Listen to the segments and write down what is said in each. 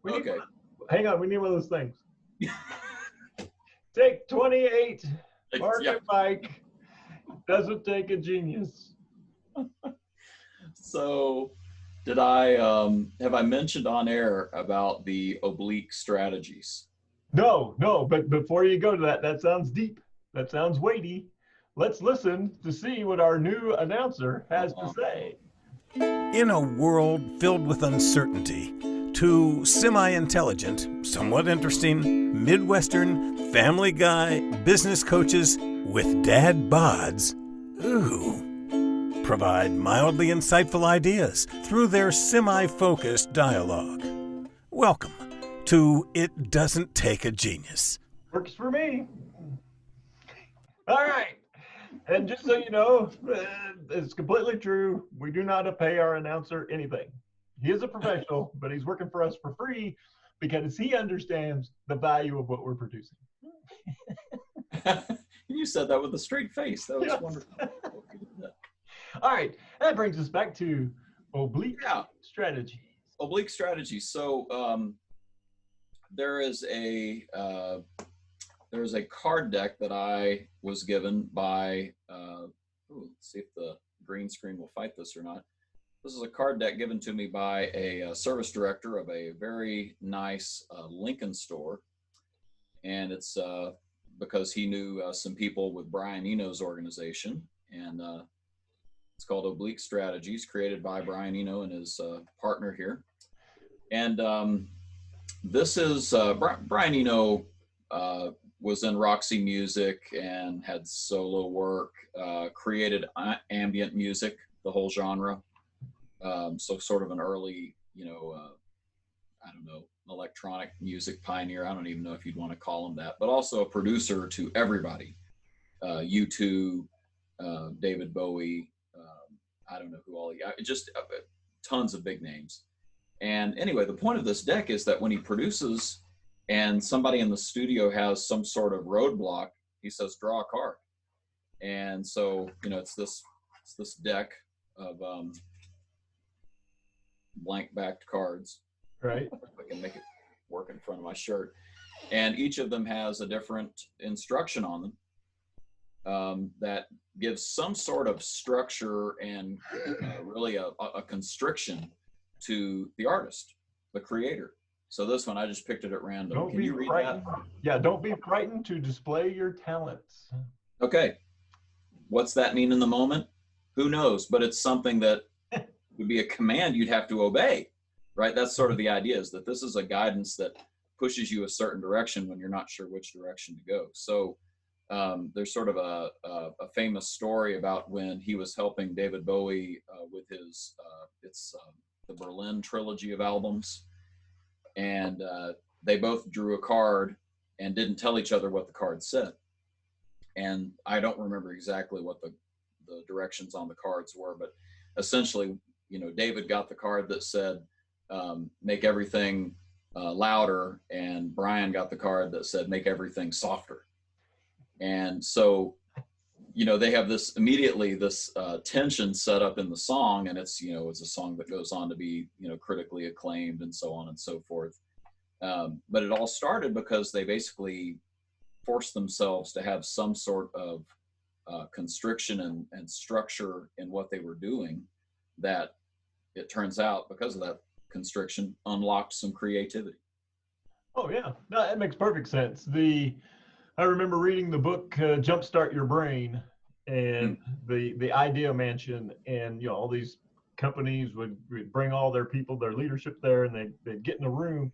Okay. Hang on, we need one of those things. Take 28, market bike. Doesn't take a genius. So, did I have I mentioned on air about the oblique strategies? No, but before you go to that, that sounds deep. That sounds weighty. Let's listen to see what our new announcer has to say. In a world filled with uncertainty, two semi-intelligent, somewhat interesting, Midwestern, family guy, business coaches with dad bods, provide mildly insightful ideas through their semi-focused dialogue. Welcome to It Doesn't Take a Genius. Works for me. All right. And just so you know, it's completely true. We do not pay our announcer anything. He is a professional, but he's working for us for free because he understands the value of what we're producing. You said that with a straight face. That was wonderful. All right. That brings us back to oblique strategies. Oblique strategy. So there's a card deck that I was given by, let's see if the green screen will fight this or not. This is a card deck given to me by a service director of a very nice Lincoln store. And it's because he knew some people with Brian Eno's organization. And it's called Oblique Strategies, created by Brian Eno and his partner here. And this is Brian Eno was in Roxy Music and had solo work, created ambient music, the whole genre. So sort of an early, I don't know, electronic music pioneer. I don't even know if you'd want to call him that, but also a producer to everybody. U2, David Bowie, I don't know who all, just tons of big names. And anyway, the point of this deck is that when he produces and somebody in the studio has some sort of roadblock, he says, draw a card. And so, it's this deck of blank backed cards. Right. I can make it work in front of my shirt. And each of them has a different instruction on them that gives some sort of structure and really a constriction to the artist, the creator. So this one, I just picked it at random. Can you read that? Yeah, don't be frightened to display your talents. Okay. What's that mean in the moment? Who knows? But it's something that would be a command you'd have to obey, right? That's sort of the idea, is that this is a guidance that pushes you a certain direction when you're not sure which direction to go. So there's sort of a famous story about when he was helping David Bowie with his, the Berlin trilogy of albums. And they both drew a card and didn't tell each other what the card said. And I don't remember exactly what the directions on the cards were, but essentially, David got the card that said, make everything louder, and Brian got the card that said, make everything softer. And so, they have this tension set up in the song, and it's a song that goes on to be, critically acclaimed and so on and so forth. But it all started because they basically forced themselves to have some sort of constriction and structure in what they were doing, that it turns out, because of that constriction, unlocked some creativity. Oh yeah, no, that makes perfect sense. I remember reading the book Jumpstart Your Brain, and the Idea Mansion, and all these companies would bring all their people, their leadership there, and they'd get in a room,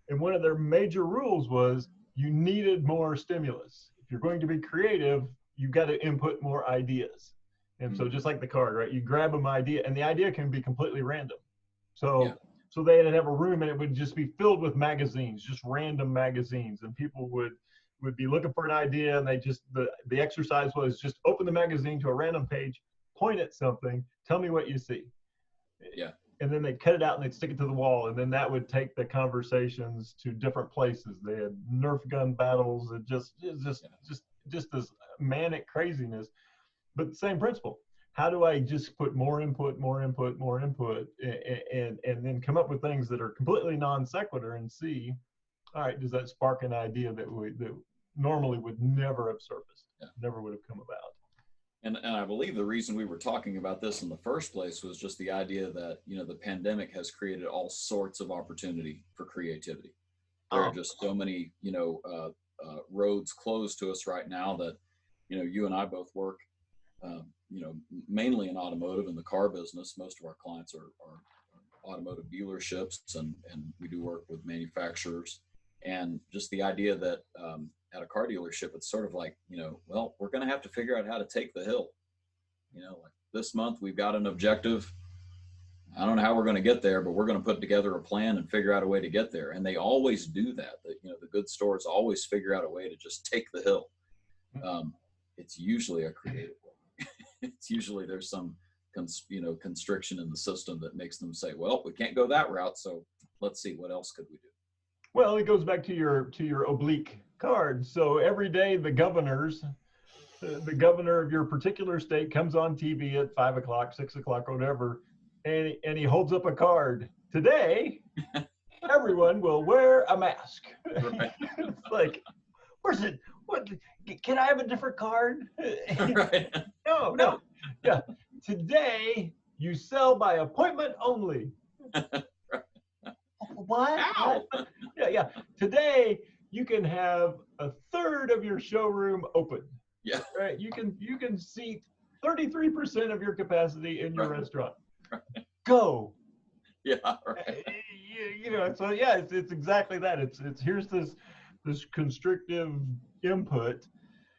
and one of their major rules was you needed more stimulus. If you're going to be creative, you've got to input more ideas. And so just like the card, right? You grab an idea, and the idea can be completely random. So they'd have a room, and it would just be filled with magazines, just random magazines, and people would be looking for an idea, and the exercise was just open the magazine to a random page, point at something, tell me what you see. Yeah. And then they'd cut it out and they'd stick it to the wall, and then that would take the conversations to different places. They had Nerf gun battles, and just this manic craziness, but the same principle. how do I just put more input, and then come up with things that are completely non sequitur and see, all right, does that spark an idea that normally would never have surfaced, never would have come about. And I believe the reason we were talking about this in the first place was just the idea that, the pandemic has created all sorts of opportunity for creativity. There are just so many, roads closed to us right now that, you and I both work, mainly in automotive and the car business. Most of our clients are automotive dealerships, and we do work with manufacturers. And just the idea that at a car dealership, it's sort of like, well, we're going to have to figure out how to take the hill. Like this month we've got an objective. I don't know how we're going to get there, but we're going to put together a plan and figure out a way to get there. And they always do that. The good stores always figure out a way to just take the hill. It's usually a creative way. It's usually there's some constriction in the system that makes them say, well, we can't go that route, so let's see, what else could we do? Well, it goes back to your oblique card. So every day the governor of your particular state comes on TV at 5 o'clock, 6 o'clock, whatever, and he holds up a card. Today, everyone will wear a mask. Right. It's like, where's it? What? Can I have a different card? Right. No. Yeah. Today, you sell by appointment only. What? Ow. Yeah. Today, you can have a third of your showroom open. Yeah. Right. You can seat 33% of your capacity in your restaurant. Right. Go. Yeah. Right. So yeah, it's exactly that. It's here's this constrictive input.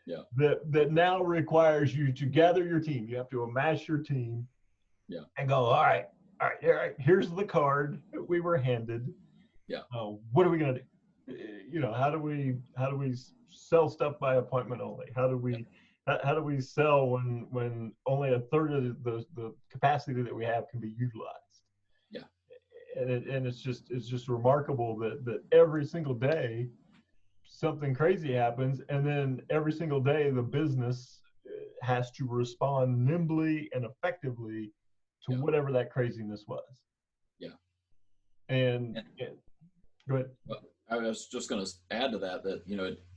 Yeah. That now requires you to gather your team. You have to amass your team. Yeah. And go, all right. Here's the card that we were handed. Yeah. What are we gonna do? How do we sell stuff by appointment only? How do we sell when only a third of the capacity that we have can be utilized? Yeah. And it's just remarkable that every single day something crazy happens, and then every single day the business has to respond nimbly and effectively to whatever that craziness was. Yeah. And go ahead. Well, I was just going to add to that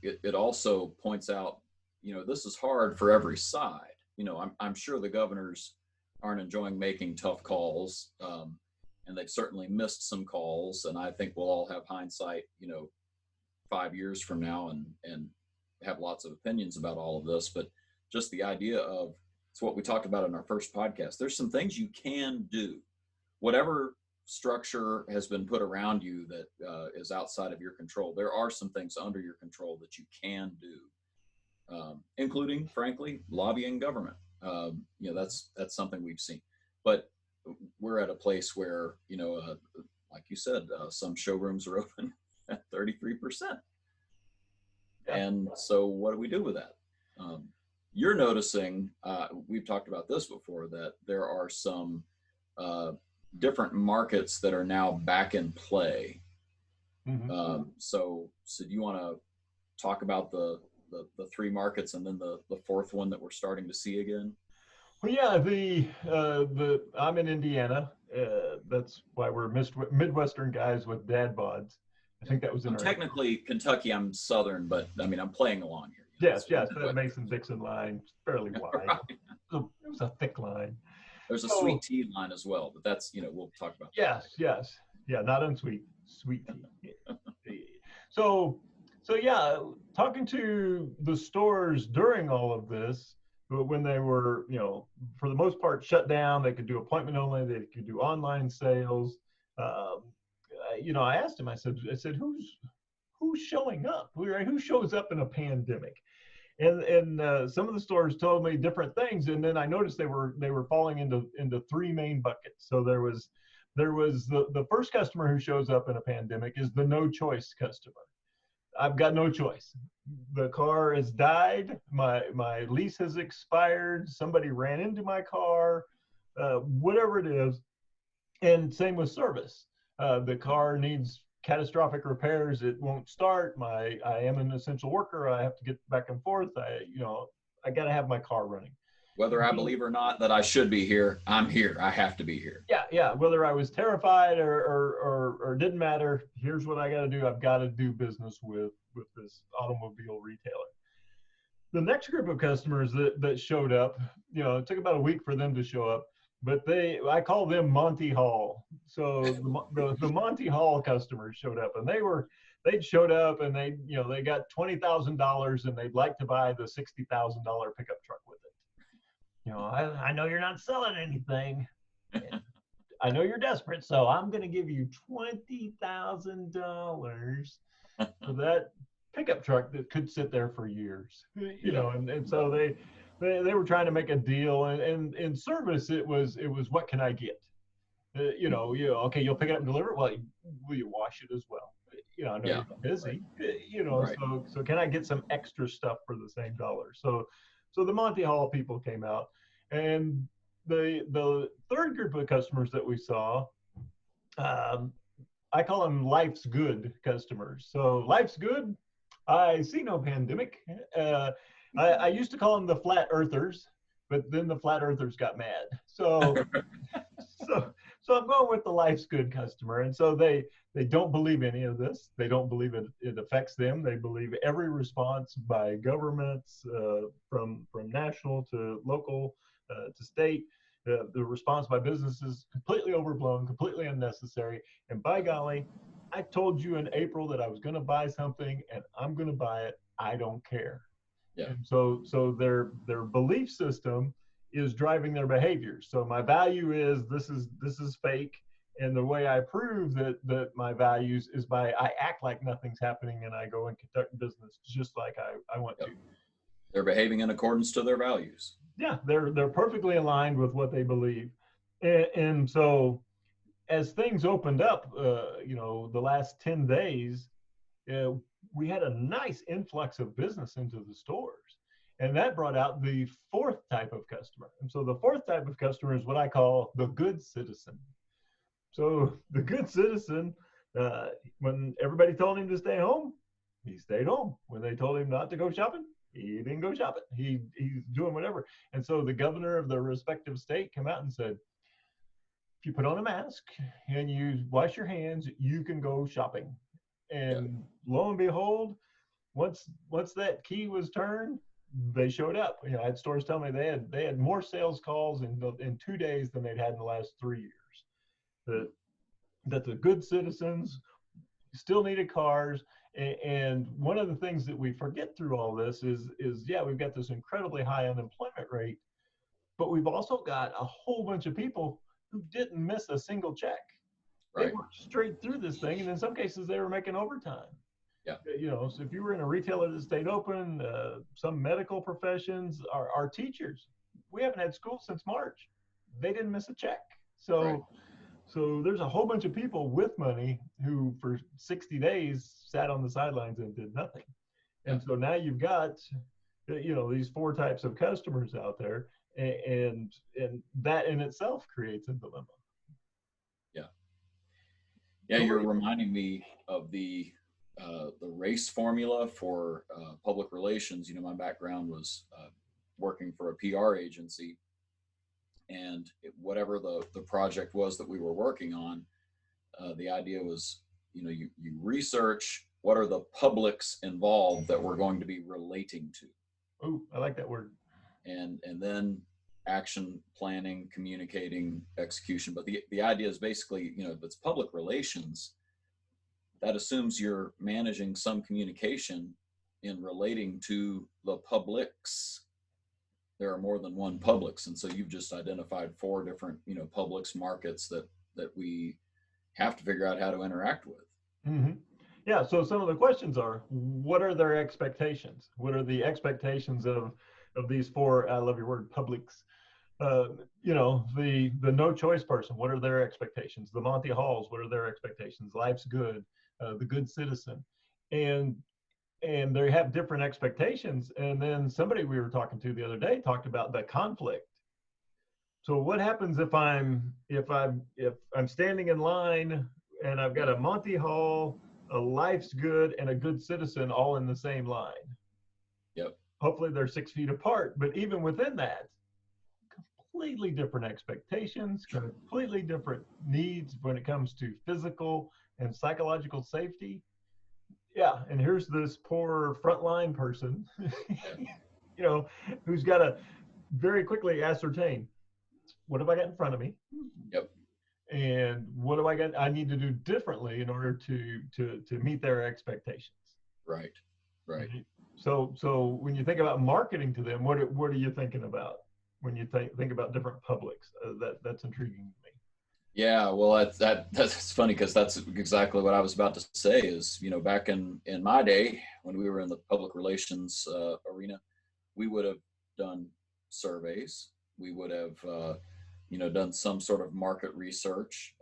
it also points out, this is hard for every side. I'm sure the governors aren't enjoying making tough calls, and they've certainly missed some calls. And I think we'll all have hindsight, 5 years from now and have lots of opinions about all of this. But just the idea of, it's what we talked about in our first podcast. There's some things you can do. Whatever structure has been put around you that is outside of your control, there are some things under your control that you can do, including, frankly, lobbying government. That's something we've seen. But we're at a place where, like you said, some showrooms are open at 33%. And so what do we do with that? You're noticing, we've talked about this before, that there are some different markets that are now back in play. Mm-hmm. So do you want to talk about the three markets and then the fourth one that we're starting to see again? Well, yeah, I'm in Indiana. That's why we're Midwestern guys with dad bods. I think that was in technically Kentucky. I'm Southern, but I mean, I'm playing along here. Yes, that Mason-Dixon line is fairly wide. Right. It was a thick line. There's a sweet tea line as well, but that's, we'll talk about that. Yes. Yeah, not unsweet, sweet tea. So yeah, talking to the stores during all of this, when they were, for the most part shut down, they could do appointment only, they could do online sales. I asked him, I said, who's showing up? Who shows up in a pandemic? And some of the stores told me different things, and then I noticed they were falling into three main buckets. So there was the first customer who shows up in a pandemic is the no choice customer. I've got no choice. The car has died. My lease has expired. Somebody ran into my car, whatever it is. And same with service. The car needs catastrophic repairs. It won't start. I am an essential worker. I have to get back and forth. I got to have my car running. Whether I believe or not that I should be here, I'm here. I have to be here. Yeah. Whether I was terrified or didn't matter, here's what I got to do. I've got to do business with this automobile retailer. The next group of customers that showed up, it took about a week for them to show up, but I call them Monty Hall. So the Monty Hall customers showed up, and they'd showed up and they got $20,000 and they'd like to buy the $60,000 pickup truck with it. I know you're not selling anything. I know you're desperate, so I'm going to give you $20,000 for that pickup truck that could sit there for years. And so they were trying to make a deal, and in service it was what can I get? Okay, you'll pick it up and deliver it. Well, will you wash it as well? I know you're busy. Right. So can I get some extra stuff for the same dollar? So the Monty Hall people came out, and the third group of customers that we saw, I call them life's good customers. So life's good. I see no pandemic. I used to call them the flat earthers, but then the flat earthers got mad. So I'm going with the life's good customer. And so they don't believe any of this. They don't believe it affects them. They believe every response by governments, from national to local to state, the response by businesses completely overblown, completely unnecessary. And by golly, I told you in April that I was going to buy something, and I'm going to buy it. I don't care. Yeah. And so their belief system is driving their behavior. So my value is this is fake, and the way I prove that my values is by I act like nothing's happening and I go and conduct business just like I want to. They're behaving in accordance to their values. Yeah, they're perfectly aligned with what they believe, and so as things opened up, the last 10 days, we had a nice influx of business into the stores. And that brought out the fourth type of customer. And so the fourth type of customer is what I call the good citizen. So the good citizen, when everybody told him to stay home, he stayed home. When they told him not to go shopping, he didn't go shopping. He's doing whatever. And so the governor of the respective state came out and said, if you put on a mask and you wash your hands, you can go shopping. And lo and behold, once that key was turned, they showed up. I had stores tell me they had more sales calls in 2 days than they'd had in the last 3 years. That the good citizens still needed cars. And one of the things that we forget through all this is we've got this incredibly high unemployment rate, but we've also got a whole bunch of people who didn't miss a single check. Right. They worked straight through this thing, and in some cases they were making overtime. Yeah. So if you were in a retailer that stayed open, some medical professions, our teachers, we haven't had school since March. They didn't miss a check. So there's a whole bunch of people with money who for 60 days sat on the sidelines and did nothing. And so now you've got, these four types of customers out there, and that in itself creates a dilemma. Yeah, you're reminding me of the race formula for public relations. My background was working for a PR agency, and whatever the project was that we were working on, the idea was, you research what are the publics involved that we're going to be relating to. Oh, I like that word. And then action planning, communicating, execution. But the idea is basically, if it's public relations, that assumes you're managing some communication in relating to the publics. There are more than one publics. And so you've just identified four different, publics, markets that we have to figure out how to interact with. Mm-hmm. Yeah. So some of the questions are, what are their expectations? What are the expectations of these four, I love your word, publics? The no choice person, what are their expectations? The Monty Halls, what are their expectations? Life's good, the good citizen, and they have different expectations. And then somebody we were talking to the other day talked about the conflict. So what happens if I'm standing in line and I've got a Monty Hall, a Life's Good, and a good citizen all in the same line? Yep. Hopefully they're 6 feet apart, but even within that, completely different expectations, completely different needs when it comes to physical and psychological safety. Yeah, and here's this poor frontline person, who's got to very quickly ascertain, what have I got in front of me? Yep. And what do I need to do differently in order to meet their expectations? Right. Right. So when you think about marketing to them, what are you thinking about when you think about different publics? That's intriguing to me. Yeah, well, that's funny, because that's exactly what I was about to say. Is, back in my day when we were in the public relations arena, we would have done surveys. We would have done some sort of market research,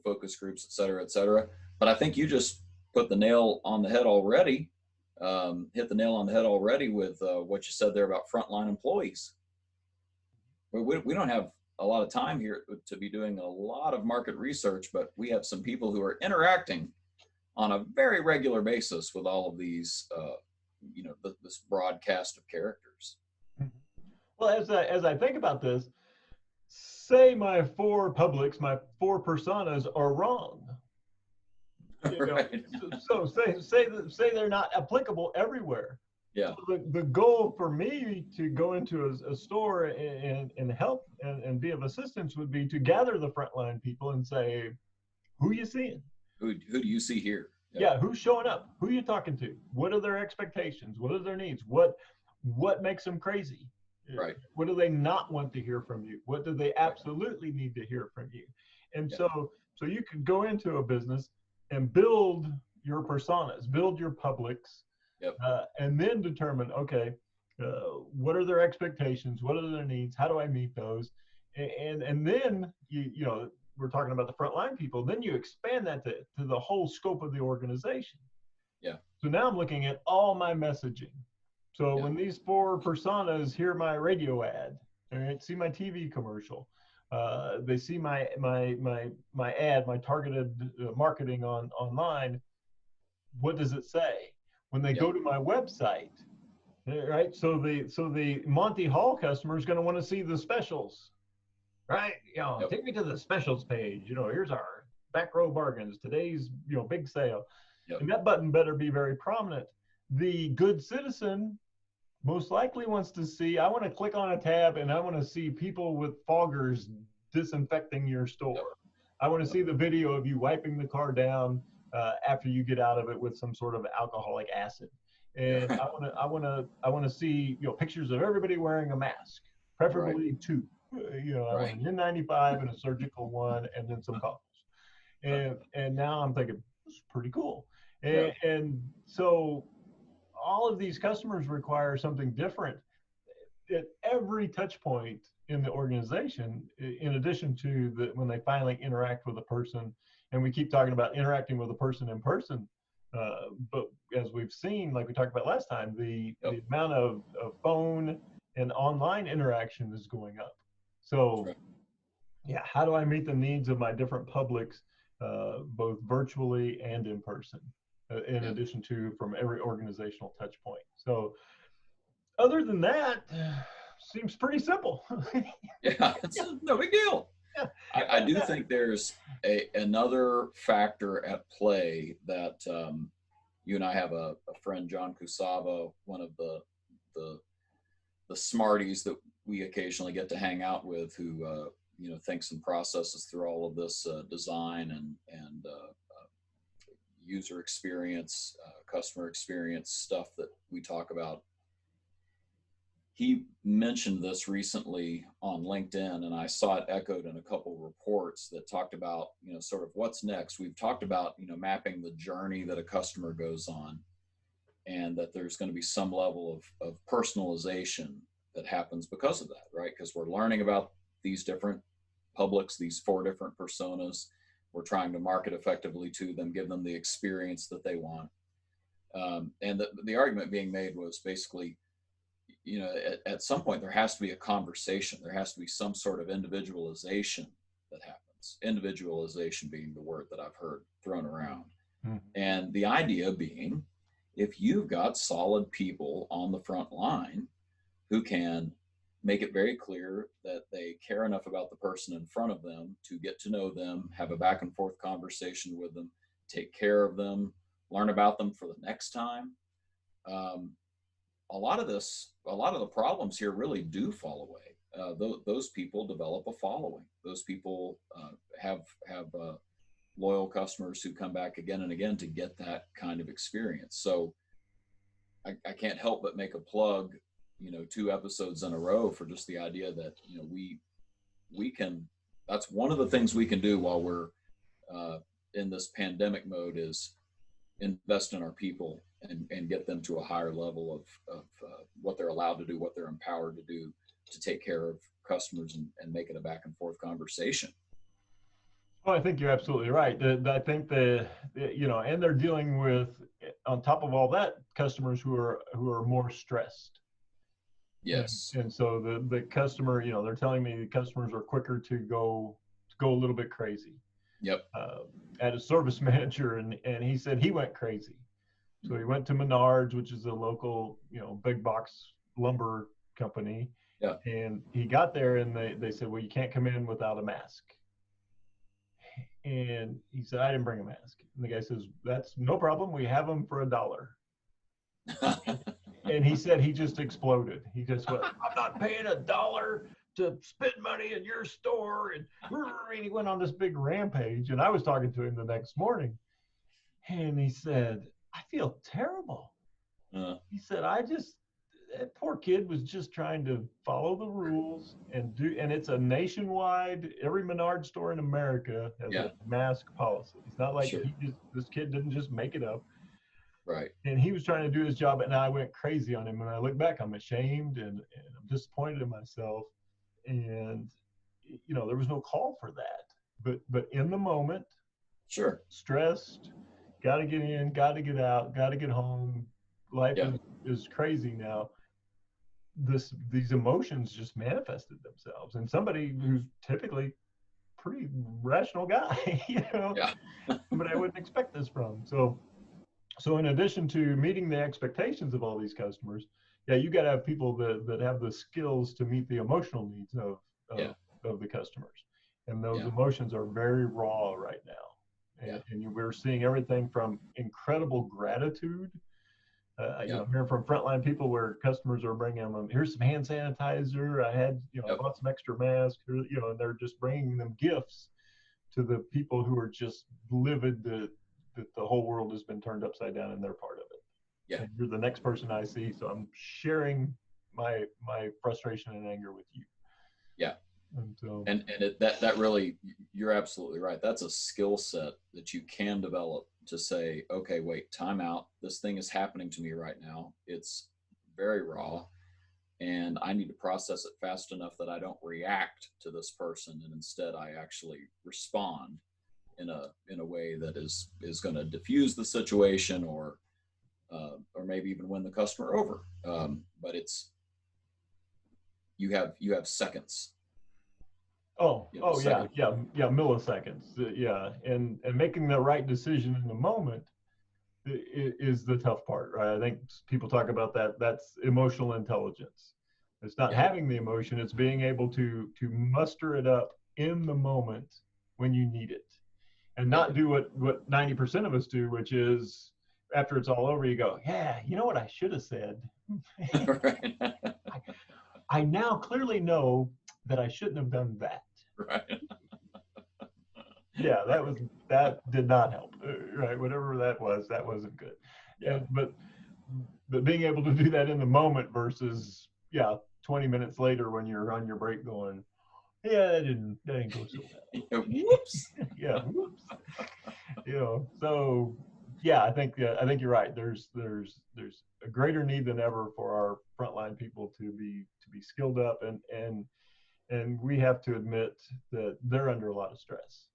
focus groups, et cetera, et cetera. But I think you just put the nail on the head already. Hit the nail on the head already with what you said there about frontline employees. We don't have a lot of time here to be doing a lot of market research, but we have some people who are interacting on a very regular basis with all of these, this broadcast of characters. Well, as I think about this, say my four publics, my four personas are wrong. Right. So say they're not applicable everywhere. Yeah. So the goal for me to go into a store and help and be of assistance would be to gather the frontline people and say, who you seeing? Who do you see here? Yeah, who's showing up? Who are you talking to? What are their expectations? What are their needs? What makes them crazy? Right. What do they not want to hear from you? What do they absolutely need to hear from you? And so you could go into a business and build your personas, build your publics, and then determine, okay, what are their expectations? What are their needs? How do I meet those? And then we're talking about the frontline people. Then you expand that to the whole scope of the organization. Yeah. So now I'm looking at all my messaging. So when these four personas hear my radio ad, all right, see my TV commercial, they see my ad, my targeted marketing online. What does it say? When they go to my website, right? So the Monty Hall customer is going to want to see the specials, right? Take me to the specials page. Here's our back row bargains. Today's big sale, and that button better be very prominent. The good citizen most likely wants to see, I want to click on a tab and I want to see people with foggers disinfecting your store. I want to see the video of you wiping the car down after you get out of it with some sort of alcoholic acid. And I want to see pictures of everybody wearing a mask, preferably two. I want an N95 and a surgical one, and then some goggles. And now I'm thinking, this is pretty cool. And so all of these customers require something different at every touch point in the organization, in addition to when they finally interact with a person. And we keep talking about interacting with a person in person. But as we've seen, like we talked about last time, the amount of phone and online interaction is going up. So how do I meet the needs of my different publics, both virtually and in person? In addition to from every organizational touch point. So other than that, seems pretty simple. It's no big deal. I do think there's another factor at play that you and I have a friend, John Kusava, one of the smarties that we occasionally get to hang out with, who thinks and processes through all of this design and user experience, customer experience stuff that we talk about. He mentioned this recently on LinkedIn, and I saw it echoed in a couple of reports that talked about, sort of what's next. We've talked about, mapping the journey that a customer goes on, and that there's going to be some level of personalization that happens because of that, right? Because we're learning about these different publics, these four different personas. We're trying to market effectively to them, give them the experience that they want. And the argument being made was basically, at some point there has to be a conversation. There has to be some sort of individualization that happens. Individualization being the word that I've heard thrown around. Mm-hmm. And the idea being, if you've got solid people on the front line who can make it very clear that they care enough about the person in front of them to get to know them, have a back and forth conversation with them, take care of them, learn about them for the next time. A lot of the problems here really do fall away. Those people develop a following. Those people have loyal customers who come back again and again to get that kind of experience. So I can't help but make a plug, 2 episodes in a row for just the idea that, we can, that's one of the things we can do while we're in this pandemic mode, is invest in our people and get them to a higher level of what they're allowed to do, what they're empowered to do to take care of customers and make it a back and forth conversation. Well, I think you're absolutely right. I think and they're dealing with, on top of all that, customers who are more stressed. Yes. And so the customer, they're telling me the customers are quicker to go a little bit crazy. Yep. I had a service manager, and he said he went crazy. So he went to Menards, which is a local, big box lumber company. Yeah. And he got there, and they said, well, you can't come in without a mask. And he said, I didn't bring a mask. And the guy says, that's no problem. We have them for $1. And he said he just exploded. He just went, I'm not paying $1 to spend money in your store. And he went on this big rampage. And I was talking to him the next morning. And he said, I feel terrible. He said, that poor kid was just trying to follow the rules and it's a nationwide, every Menard store in America has a mask policy. It's not like this kid didn't just make it up. Right. And he was trying to do his job, and I went crazy on him. And I look back, I'm ashamed and I'm disappointed in myself. And, there was no call for that. But in the moment, sure, stressed, got to get in, got to get out, got to get home. Life is crazy now. These emotions just manifested themselves, and somebody who's typically pretty rational guy, but I wouldn't expect this from. So in addition to meeting the expectations of all these customers, you got to have people that have the skills to meet the emotional needs of the customers, and those emotions are very raw right now. And we're seeing everything from incredible gratitude. I'm hearing from frontline people where customers are bringing them, here's some hand sanitizer. I had, I bought some extra masks, and they're just bringing them gifts to the people who are just livid that the whole world has been turned upside down and they're part of it. Yeah. And you're the next person I see. So I'm sharing my frustration and anger with you. Yeah. And so, that really, you're absolutely right. That's a skill set that you can develop to say, okay, wait, time out. This thing is happening to me right now. It's very raw, and I need to process it fast enough that I don't react to this person, and instead I actually respond in a way that is going to diffuse the situation or maybe even win the customer over. But you have seconds. Milliseconds. And making the right decision in the moment is the tough part, right? I think people talk about that. That's emotional intelligence. It's not having the emotion, it's being able to muster it up in the moment when you need it, and not do what 90% of us do, which is after it's all over, you go, you know what I should have said? Right. I now clearly know that I shouldn't have done that. Right. That did not help. Right. Whatever that wasn't good. Yeah. But being able to do that in the moment versus 20 minutes later when you're on your break going, that didn't go so well. Whoops. Whoops. So I think you're right. There's a greater need than ever for our frontline people to be skilled up, and we have to admit that they're under a lot of stress,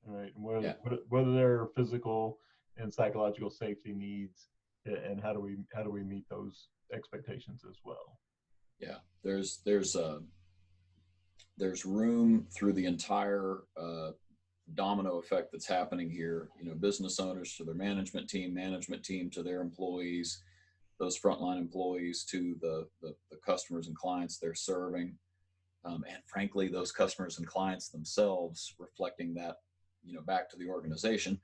right? Whether they're physical and psychological safety needs, and how do we meet those expectations as well? Yeah, there's room through the entire domino effect that's happening here. Business owners to their management team to their employees, those frontline employees to the customers and clients they're serving. And frankly, those customers and clients themselves reflecting that, back to the organization.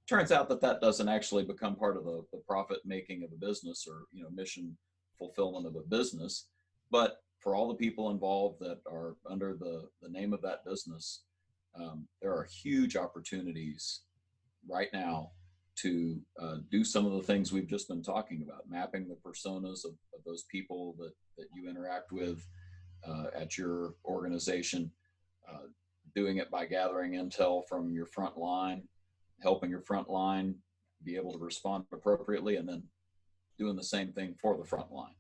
Turns out that doesn't actually become part of the profit making of a business or, mission fulfillment of a business. But for all the people involved that are under the name of that business, there are huge opportunities right now to do some of the things we've just been talking about, mapping the personas of those people that you interact with at your organization, doing it by gathering intel from your front line, helping your front line be able to respond appropriately, and then doing the same thing for the front line.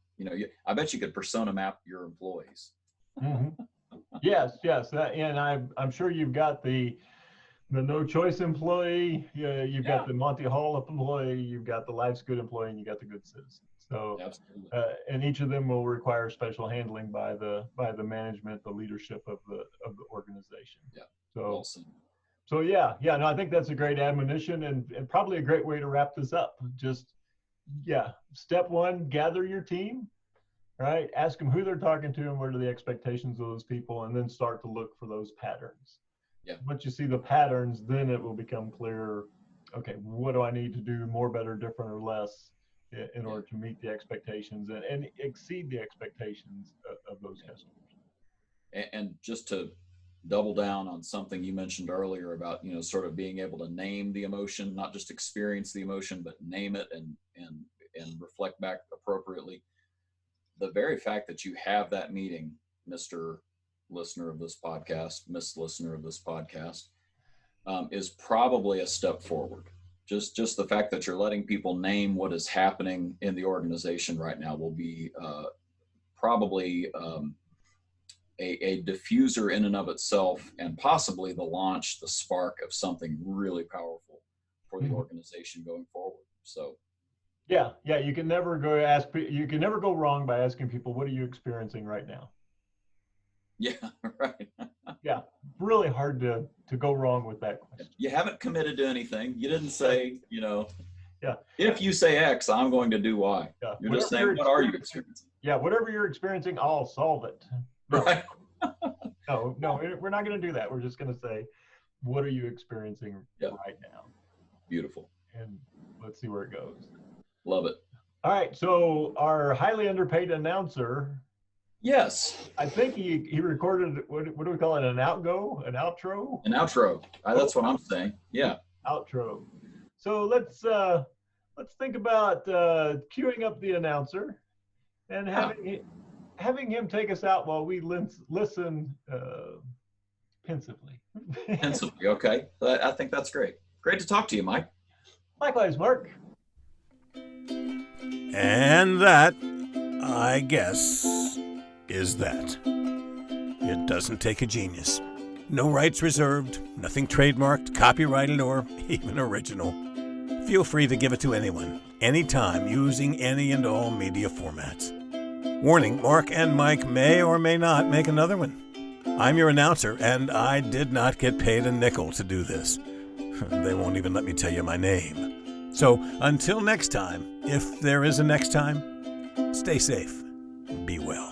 I bet you could persona map your employees. Mm-hmm. Yes. And I'm sure you've got the no choice employee, you've got the Monty Hall employee, you've got the Life's Good employee, and you got the good citizen. So, and each of them will require special handling by the management, the leadership of the organization. Yeah. So, Awesome. So yeah. No, I think that's a great admonition and probably a great way to wrap this up. Just, step one, gather your team, right? Ask them who they're talking to and what are the expectations of those people, and then start to look for those patterns. Yeah. Once you see the patterns, then it will become clear, okay, what do I need to do more, better, different, or less in order to meet the expectations and exceed the expectations of those customers. And just to double down on something you mentioned earlier about, sort of being able to name the emotion, not just experience the emotion, but name it and reflect back appropriately. The very fact that you have that meeting, Mr. Listener of this podcast, Miss Listener of this podcast, is probably a step forward. Just the fact that you're letting people name what is happening in the organization right now will be probably a diffuser in and of itself, and possibly the spark of something really powerful for the organization going forward. So yeah, you can never go wrong by asking people, what are you experiencing right now? Yeah, right. Yeah, really hard to go wrong with that question. You haven't committed to anything. You didn't say, yeah, if you say X, I'm going to do Y. Yeah. You're just saying, what are you experiencing? Yeah, whatever you're experiencing, I'll solve it. No. Right. no, we're not going to do that. We're just going to say, what are you experiencing right now? Beautiful. And let's see where it goes. Love it. All right, so our highly underpaid announcer, yes, I think he recorded, what do we call it, an outro? An outro. That's what I'm saying. Yeah. Outro. So let's think about queuing up the announcer and having him take us out while we listen pensively. Pensively, okay. I think that's great. Great to talk to you, Mike. Likewise, Mark. And that, I guess, is that. It doesn't take a genius. No rights reserved, nothing trademarked, copyrighted, or even original. Feel free to give it to anyone, anytime, using any and all media formats. Warning, Mark and Mike may or may not make another one. I'm your announcer, and I did not get paid a nickel to do this. They won't even let me tell you my name. So until next time, if there is a next time, stay safe, be well.